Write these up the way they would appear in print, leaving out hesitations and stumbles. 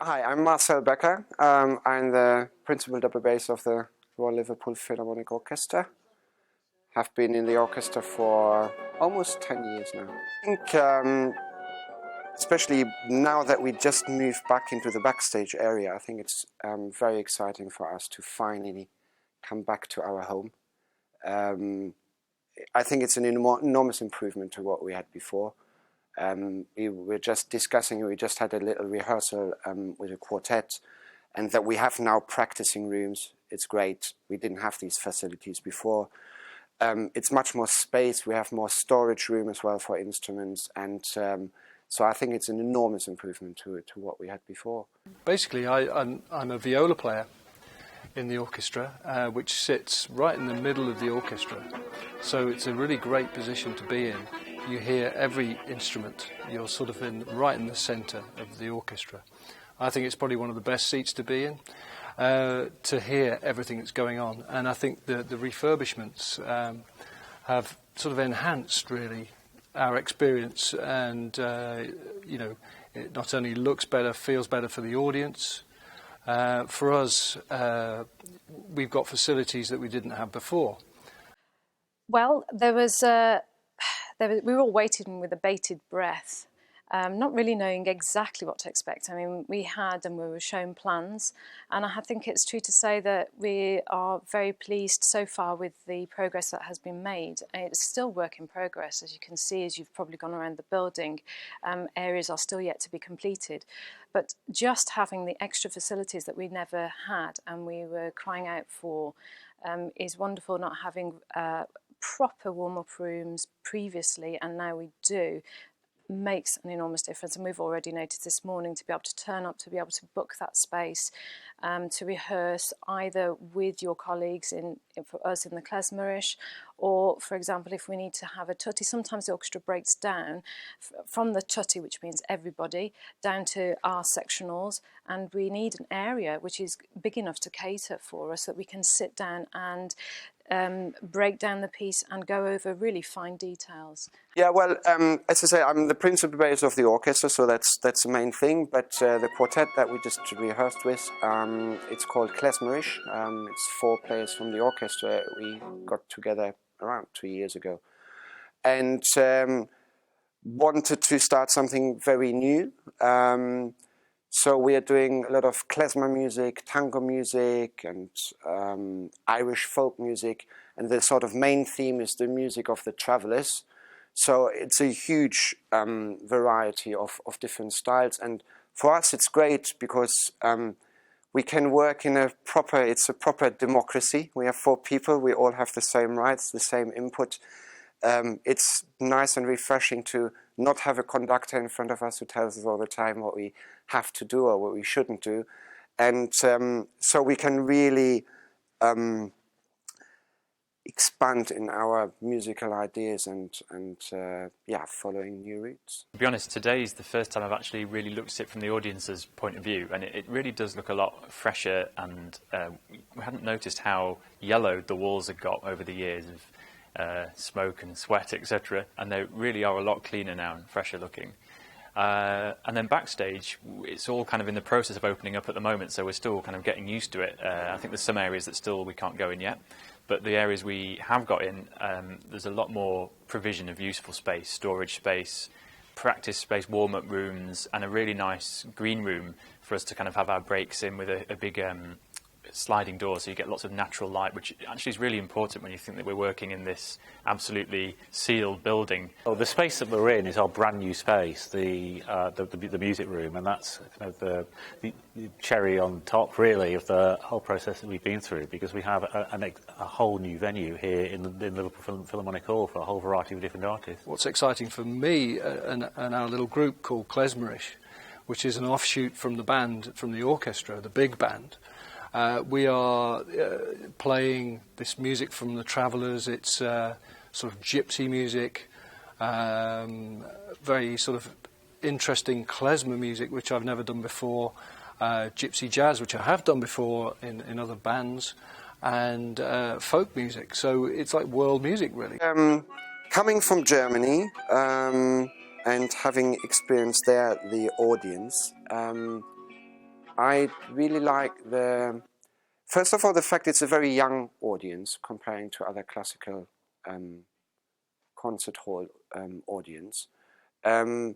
Hi, I'm Marcel Becker. I'm the principal double bass of the Royal Liverpool Philharmonic Orchestra. Have been in the orchestra for almost 10 years now. I think, especially now that we just moved back into the backstage area, I think it's very exciting for us to finally come back to our home. I think it's an enormous improvement to what we had before. We were just discussing, we just had a little rehearsal with a quartet, and that we have now practicing rooms. It's great. We didn't have these facilities before. It's much more space. We have more storage room as well for instruments, and so I think it's an enormous improvement to what we had before. Basically, I'm a viola player in the orchestra, which sits right in the middle of the orchestra. So it's a really great position to be in. You hear every instrument. You're sort of right in the centre of the orchestra. I think it's probably one of the best seats to be in, to hear everything that's going on. And I think the refurbishments have sort of enhanced, really, our experience. And, it not only looks better, feels better for the audience. For us, we've got facilities that we didn't have before. Well, we were all waiting with a bated breath, not really knowing exactly what to expect. I mean, we were shown plans, and I think it's true to say that we are very pleased so far with the progress that has been made. It's still work in progress, as you can see, as you've probably gone around the building. Areas are still yet to be completed. But just having the extra facilities that we never had and we were crying out for is wonderful. Not having proper warm-up rooms previously, and now we do, makes an enormous difference. And we've already noticed this morning to be able to turn up, to be able to book that space, to rehearse either with your colleagues for us in the klezmerish, or, for example, if we need to have a tutti, sometimes the orchestra breaks down from the tutti, which means everybody, down to our sectionals, and we need an area which is big enough to cater for us, that we can sit down and break down the piece and go over really fine details. Yeah, well, as I say, I'm the principal bass of the orchestra, so that's the main thing. But the quartet that we just rehearsed with, it's called klezmerish. It's 4 players from the orchestra. We got together around 2 years ago, and wanted to start something very new. So we are doing a lot of klezmer music, tango music, and Irish folk music. And the sort of main theme is the music of the travellers. So it's a huge variety of different styles. And for us, it's great because we can work in it's a proper democracy. We have 4 people. We all have the same rights, the same input. It's nice and refreshing to not have a conductor in front of us who tells us all the time what we have to do or what we shouldn't do. And so we can really expand in our musical ideas and following new routes. To be honest, today is the first time I've actually really looked at it from the audience's point of view, and it really does look a lot fresher, and we hadn't noticed how yellowed the walls had got over the years of smoke and sweat, etc., and they really are a lot cleaner now and fresher looking. And then backstage, it's all kind of in the process of opening up at the moment, so we're still kind of getting used to it. I think there's some areas that still we can't go in yet, but the areas we have got in, there's a lot more provision of useful space, storage space, practice space, warm-up rooms, and a really nice green room for us to kind of have our breaks in with a big sliding door, so you get lots of natural light, which actually is really important when you think that we're working in this absolutely sealed building. Well, the space that we're in is our brand new space, the music room, and that's kind of the cherry on top, really, of the whole process that we've been through, because we have a whole new venue here in Liverpool Philharmonic Hall for a whole variety of different artists. What's exciting for me and our little group called klezmerish, which is an offshoot from the band, from the orchestra, the big band. We are playing this music from the Travellers. It's sort of gypsy music, very sort of interesting klezmer music, which I've never done before, gypsy jazz, which I have done before in other bands, and folk music. So it's like world music, really. Coming from Germany and having experienced there the audience, I really like first of all, the fact it's a very young audience comparing to other classical concert hall audience. And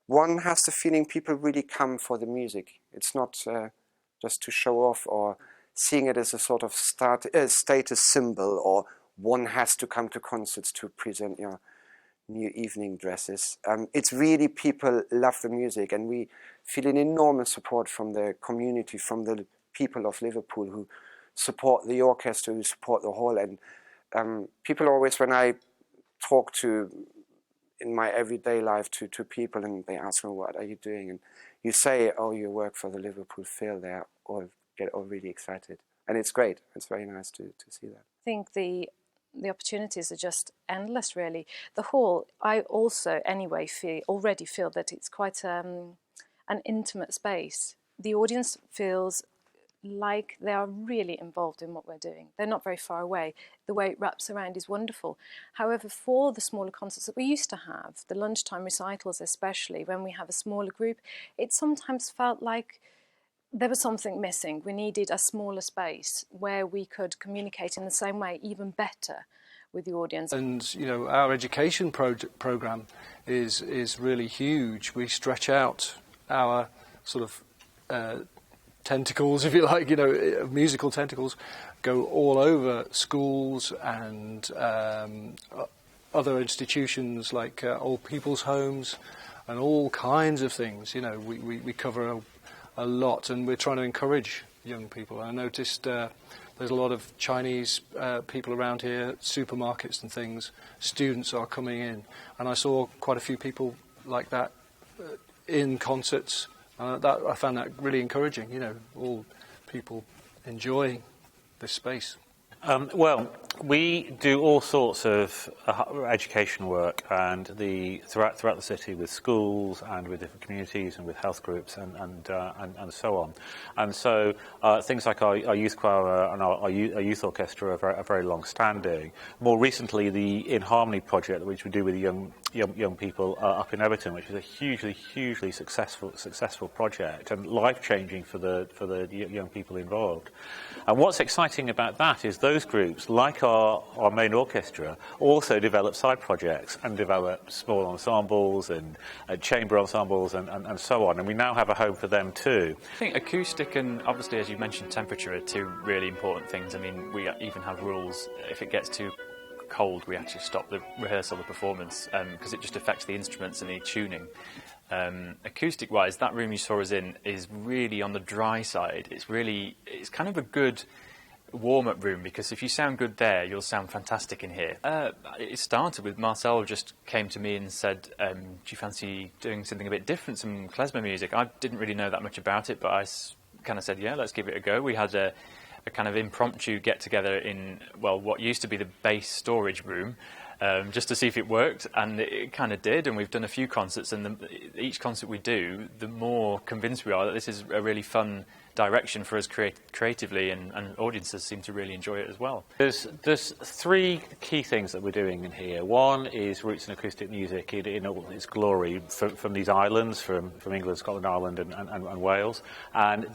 one has the feeling people really come for the music. It's not just to show off or seeing it as a sort of status symbol, or one has to come to concerts to present your new evening dresses. It's really people love the music, and we feel an enormous support from the community, from the people of Liverpool who support the orchestra, who support the hall. And people always, when I talk to, in my everyday life, to people, and they ask me, what are you doing? And you say, oh, you work for the Liverpool Phil, they get all really excited. And it's great. It's very nice to see that. I think the opportunities are just endless, really. The hall, I also anyway already feel that it's quite an intimate space. The audience feels like they are really involved in what we're doing. They're not very far away. The way it wraps around is wonderful. However, for the smaller concerts that we used to have, the lunchtime recitals especially, when we have a smaller group, it sometimes felt like there was something missing. We needed a smaller space where we could communicate in the same way, even better, with the audience. And you know, our education program is really huge. We stretch out our sort of tentacles, if you like, you know, musical tentacles, go all over schools and other institutions like old people's homes and all kinds of things. You know, we cover a lot, and we're trying to encourage young people. I noticed there's a lot of Chinese people around here, supermarkets and things. Students are coming in, and I saw quite a few people like that in concerts. I found that really encouraging. You know, all people enjoying this space. Well, we do all sorts of education work, and throughout the city with schools and with different communities and with health groups and so on. And so things like our youth choir and our youth orchestra are very long-standing. More recently, the In Harmony project, which we do with young people up in Everton, which is a hugely successful project and life-changing for the young people involved. And what's exciting about that is those groups, like our main orchestra, also develop side projects and develop small ensembles and chamber ensembles and so on. And we now have a home for them too. I think acoustic and, obviously, as you mentioned, temperature are two really important things. I mean, we even have rules. If it gets too cold, we actually stop the rehearsal, the performance, because it just affects the instruments and the tuning. Acoustic-wise, that room you saw us in is really on the dry side. It's kind of a good warm-up room, because if you sound good there, you'll sound fantastic in here. It started with Marcel just came to me and said, do you fancy doing something a bit different, some klezmer music? I didn't really know that much about it, but I kind of said, yeah, let's give it a go. We had a kind of impromptu get-together in, well, what used to be the bass storage room, just to see if it worked, and it kind of did, and we've done a few concerts, and each concert we do, the more convinced we are that this is a really fun direction for us creatively, and audiences seem to really enjoy it as well. There's three key things that we're doing in here. One is roots in acoustic music in all its glory from these islands, from England, Scotland, Ireland and Wales, and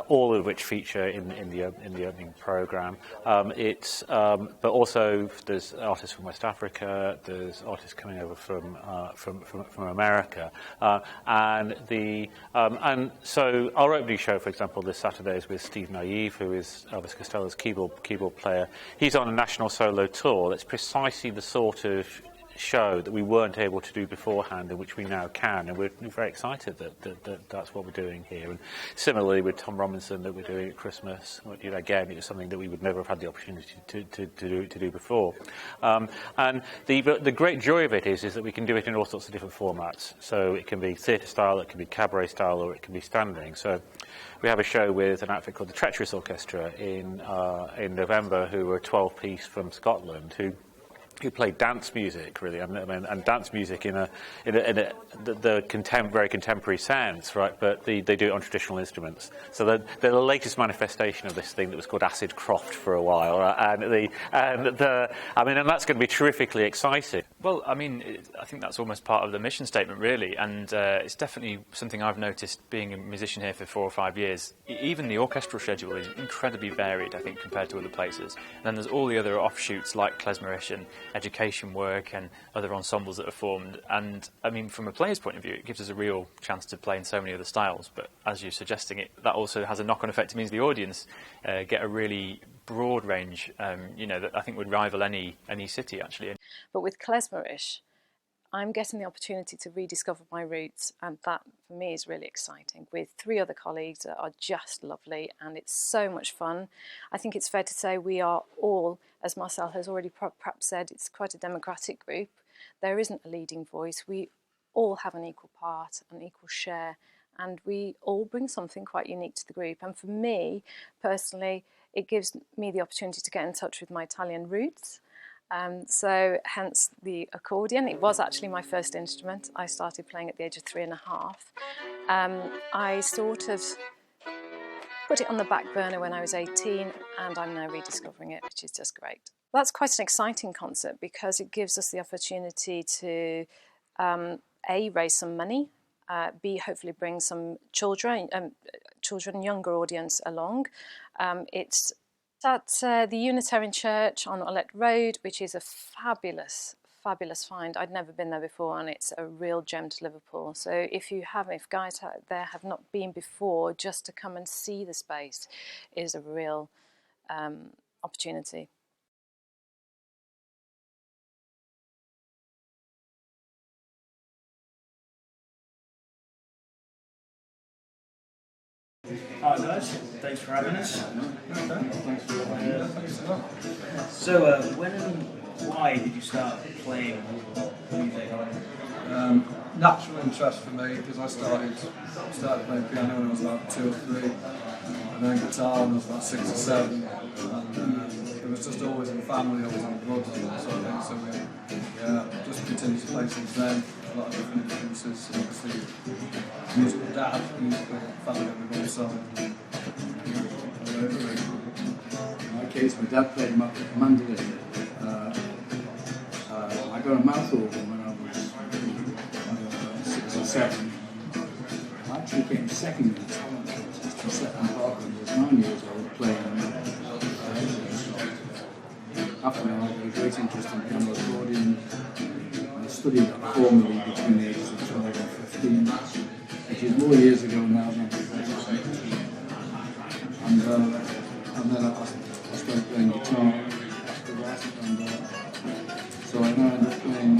all of which feature in the opening programme. But also there's artists from West Africa, there's artists coming over from America, and so our opening show, for example, this Saturday is with Steve Naive, who is Elvis Costello's keyboard player. He's on a national solo tour. That's precisely the sort of show that we weren't able to do beforehand, and which we now can, and we're very excited that that's what we're doing here. And similarly with Tom Robinson, that we're doing at Christmas, you know, again, it's something that we would never have had the opportunity to do before. And the great joy of it is that we can do it in all sorts of different formats. So it can be theatre style, it can be cabaret style, or it can be standing. So we have a show with an outfit called the Treacherous Orchestra in November, who are a 12-piece from Scotland, who who play dance music, really, and dance music in the very contemporary sense, right? But they do it on traditional instruments. So they're the latest manifestation of this thing that was called acid croft for a while, right? and that's going to be terrifically exciting. Well, I mean, I think that's almost part of the mission statement, really, and it's definitely something I've noticed being a musician here for 4 or 5 years. Even the orchestral schedule is incredibly varied, I think, compared to other places. And then there's all the other offshoots like klezmerish and education work and other ensembles that are formed. And I mean, from a player's point of view, it gives us a real chance to play in so many other styles. But as you're suggesting, that also has a knock-on effect. It means the audience get a really broad range, that I think would rival any city, actually. But with klezmerish, I'm getting the opportunity to rediscover my roots, and that for me is really exciting, with 3 other colleagues that are just lovely, and it's so much fun. I think it's fair to say we are all, as Marcel has already perhaps said, it's quite a democratic group. There isn't a leading voice. We all have an equal part, an equal share, and we all bring something quite unique to the group. And for me, personally, it gives me the opportunity to get in touch with my Italian roots. So hence the accordion. It was actually my first instrument. I started playing at the age of 3.5. I sort of put it on the back burner when I was 18, and I'm now rediscovering it, which is just great. That's quite an exciting concert because it gives us the opportunity to A, raise some money, B, hopefully bring some children, younger audience along. It's at the Unitarian Church on Olette Road, which is a fabulous find. I'd never been there before, and it's a real gem to Liverpool. So if guys out there have not been before, just to come and see the space is a real opportunity. Hi guys, thanks for having us. So, when and why did you start playing music? Natural interest for me, because I started playing piano when I was about 2 or 3, and then guitar when I was about 6 or 7. And it was just always in the family, always in the blood, sort of thing. So we just continued to play since then. A lot of different influences, obviously musical dad, musical family, we've all sung. In my case, my dad played mandolin. I got a mouth organ when I was 6 or 7. I actually came second in the talent contest in Setland Park when I was 9 years old playing. After that, I got a great interest in piano accordion. I studied that formally between the ages of 12 and 15, which is more years ago now than I think. And then I started playing guitar after that, and so I now end up playing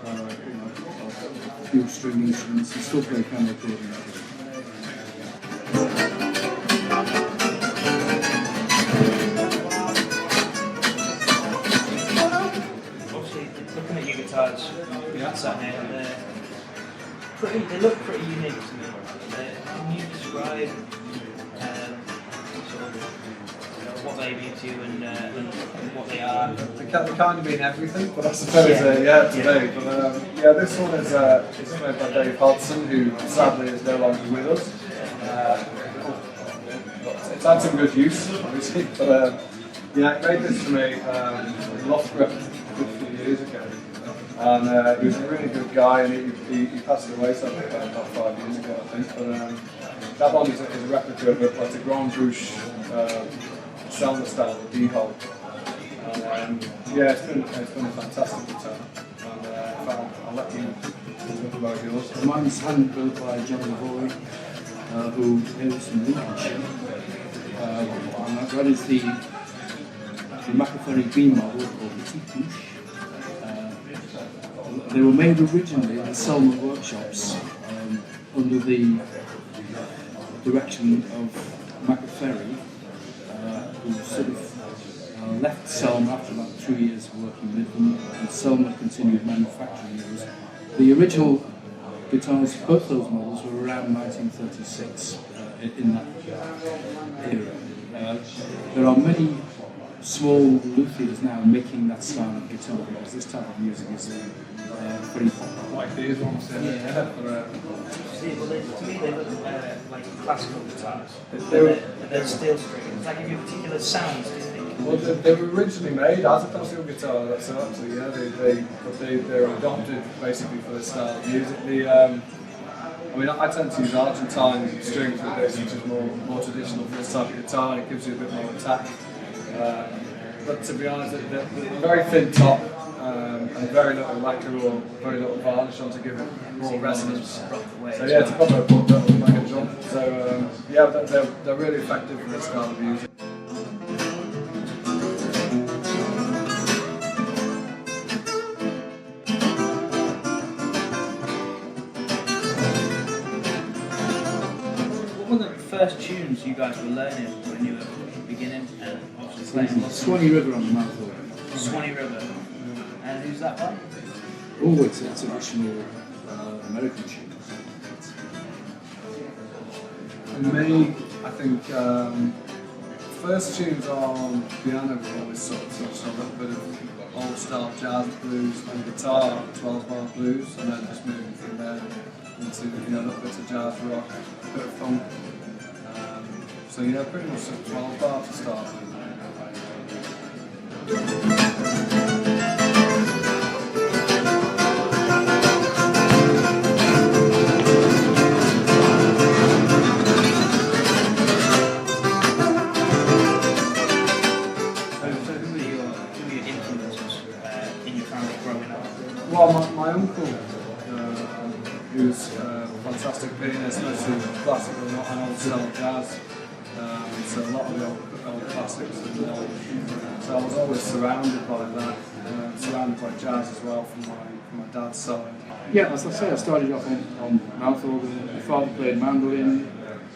a few string instruments and still play piano accordion. Looking at your guitars, sat here, they look pretty unique to me. Can you describe what they mean to you and what they are? They kind of mean everything, but I suppose today. But this one is played by Dave Hodson, who sadly is no longer with us. It's had some good use, obviously, but he made this for me in Loughborough a few years ago. And he was a really good guy, and he passed away about 5 years ago, I think. But that one is a replica of a Grand Bouche Selma style D-hole. And it's been a fantastic guitar. And I'll let you talk about yours. Mine's hand built by John Lavoy, who hails from Lincolnshire. And that is the McAferry B model called the T-Push. They were made originally in the Selma workshops under the direction of McAferry, who sort of left Selma after about 2 years of working with them, and Selma continued manufacturing those. The original guitars, both those models, were around 1936 in that era. There are many small luthiers now making that style of guitar, because this type of music is very popular. Like these ones, yeah. See, well, to me they look like classical guitars. They're steel string. Does that give you a particular sound, do you think? Well, they were originally made as a classical guitar, that's actually, yeah. They were adopted basically for this style of music. I mean, I tend to use Argentine strings with this, which is more traditional for this type of guitar, and it gives you a bit more attack. But to be honest, they're very thin top, and very little lacquer or very little varnish on to give it more resonance. So yeah, it's a proper like a drum. So yeah, they're really effective for this style of music. What were the first tunes you guys were learning when you were beginning and obviously playing? Swanee River on the mouth organ. Swanee River. And who's that by? Oh, it's a traditional American tune. For me, I think first tunes on piano were always sort of a little bit of old style jazz, blues, and guitar, 12-bar blues, and then just moving from there into a little bit of jazz, rock, a bit of funk. So yeah, pretty much sort of 12-bar to start with. Well, my uncle, who's a fantastic pianist, mostly classical, not an old style jazz. So a lot of the old classics. So I was always surrounded by that, surrounded by jazz as well from my dad's side. Yeah, as I say, I started off on mouth organ. My father played mandolin,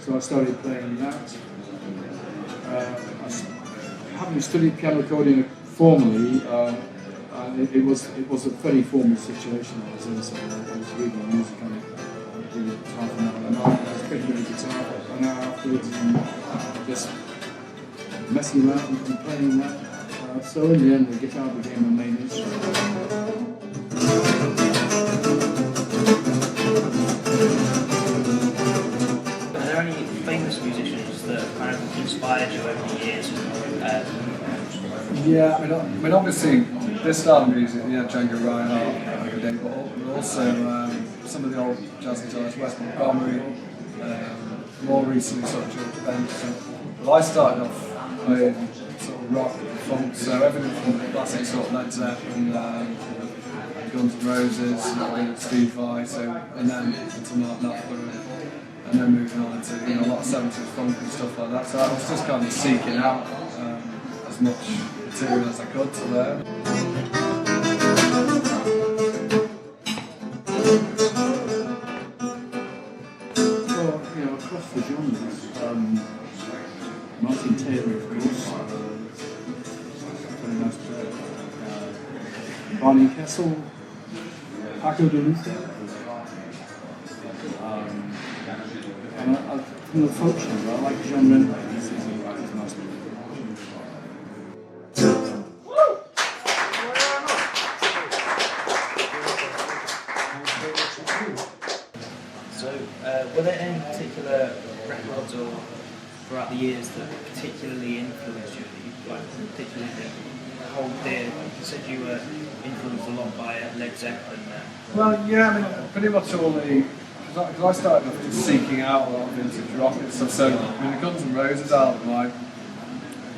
so I started playing that. Having studied piano accordion formally, it was a very formal situation I was in, so I was reading music and doing half an hour and I was picking the guitar an hour afterwards and just messing around and playing that. So in the end the guitar became my main instrument. Are there any famous musicians that kind of inspired you over the years? Yeah, I mean obviously this style of music, Django Reinhardt, but also some of the old jazz guitarists, Wes Montgomery, more recently sort of George Benson. Well, I started off playing sort of rock, funk, so everything from the classic sort of Led Zeppelin, Guns N' Roses, Steve Vai, and then into Mark Knopfler, and then moving on into a lot of 70s funk and stuff like that. So I was just kind of seeking out as much material as I could to learn. Well, across the genres, Martin Taylor, of course, very nice player. Barney Kessel, Paco de Lucia, and from the folk genre, I like John Renwick. He's a nice player. Were there any particular records or throughout the years that particularly influenced you, that you particularly hold dear? You said you were influenced a lot by Led Zeppelin. Well, yeah, I mean, pretty much all the... Because I started off just seeking out a lot of vintage rock and stuff, so I mean, the Guns N' Roses album, I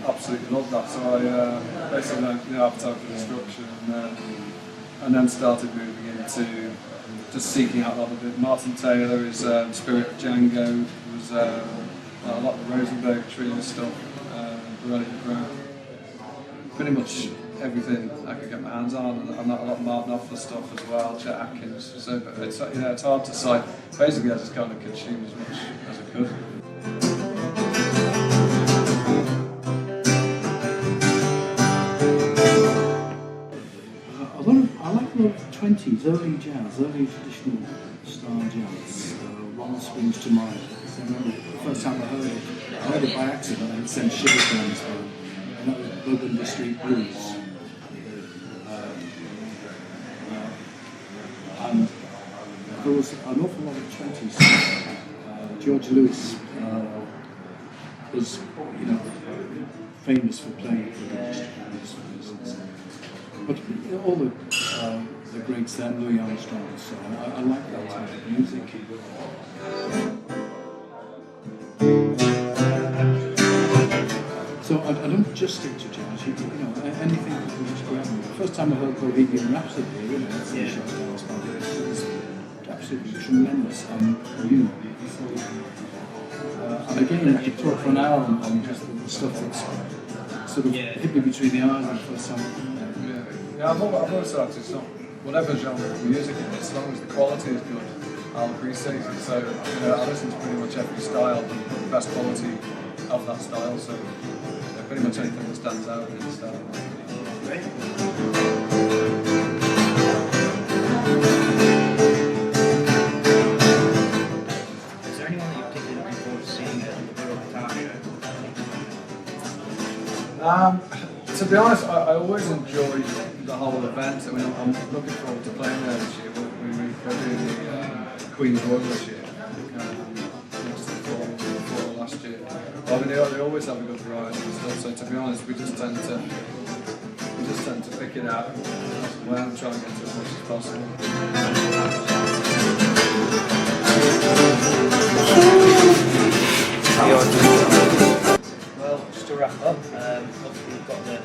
absolutely loved that, so I basically learned Appetite for Destruction, and then started moving into just seeking out a lot of it. Martin Taylor, his Spirit of Django, was a lot of the Rosenberg Trio stuff, Verity, pretty much everything I could get my hands on, and a lot of Mark Knopfler stuff as well, Chet Atkins. So it's hard to cite. Basically, I just kind of consumed as much as I could. I like a lot of 20s, early jazz, early traditional style jazz. One springs to mind. I remember the first time I heard it by accident, and it sent shivers down my spine. And that was Burgundy Street Blues. And there was an awful lot of 20s. George Lewis was, famous for playing with Burgundy Street Blues, for instance. But all the greats then, Louis Armstrong, so I like that type of music. So I don't just stick to jazz, anything that was great. The first time I heard Bohemian Rhapsody, it's absolutely tremendous and and again, I could talk for an hour on just the stuff that's sort of hit me between the eyes the first time. Yeah, I've always said it's not whatever genre of music it is, as long as the quality is good, I'll appreciate it. So, I listen to pretty much every style and the best quality of that style. So, pretty much anything that stands out in the style. Great. Is there anyone that you're particularly looking forward to seeing at the Royal Guitar Show? To be honest, I always enjoy the whole event. I mean, I'm looking forward to playing there this year. We're doing the Queen's Royal this year. Just before last year. But I mean, they always have a good variety and stuff. So to be honest, we just tend to pick it out and I'm trying to get to as much as possible. Well, just to wrap up, obviously we've got the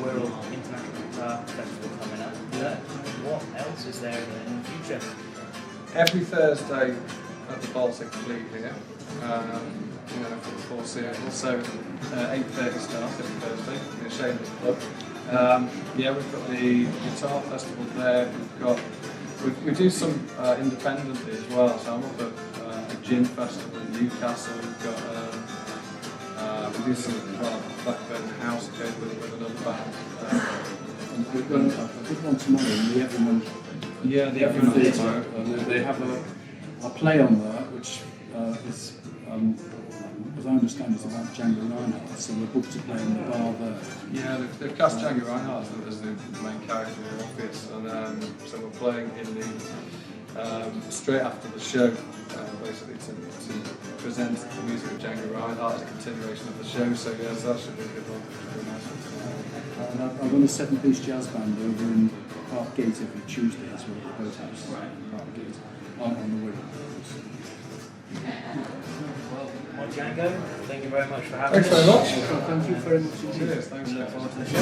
World International Guitar Festival coming up. What else is there in the future? Every Thursday at the Baltic Fleet here, for the foreseeable. So 8:30 start every Thursday in a shameless plug. We've got the guitar festival there. We do some independently as well. So I'm up at a gin festival in Newcastle. We've got we do some Blackburn House occasionally with another band. And we've got a good one tomorrow in the Everyman. Yeah, the Everyman Theatre. They have a play on there, which is, as I understand, it's about Django Reinhardt. So we're booked to play in the bar there. Yeah, they've cast Django Reinhardt as the main character in the office, and so we're playing in the straight after the show, basically to present the music of Django Reinhardt as a continuation of the show. So that should be a good one. And I've got a 7-piece jazz band over in Parkgate every Tuesday as well, at the Boathouse Parkgate, on the way. Well, Django, thank you very much for having us. Thanks very much. Thank you very much indeed. Cheers, thanks. Look forward to the show.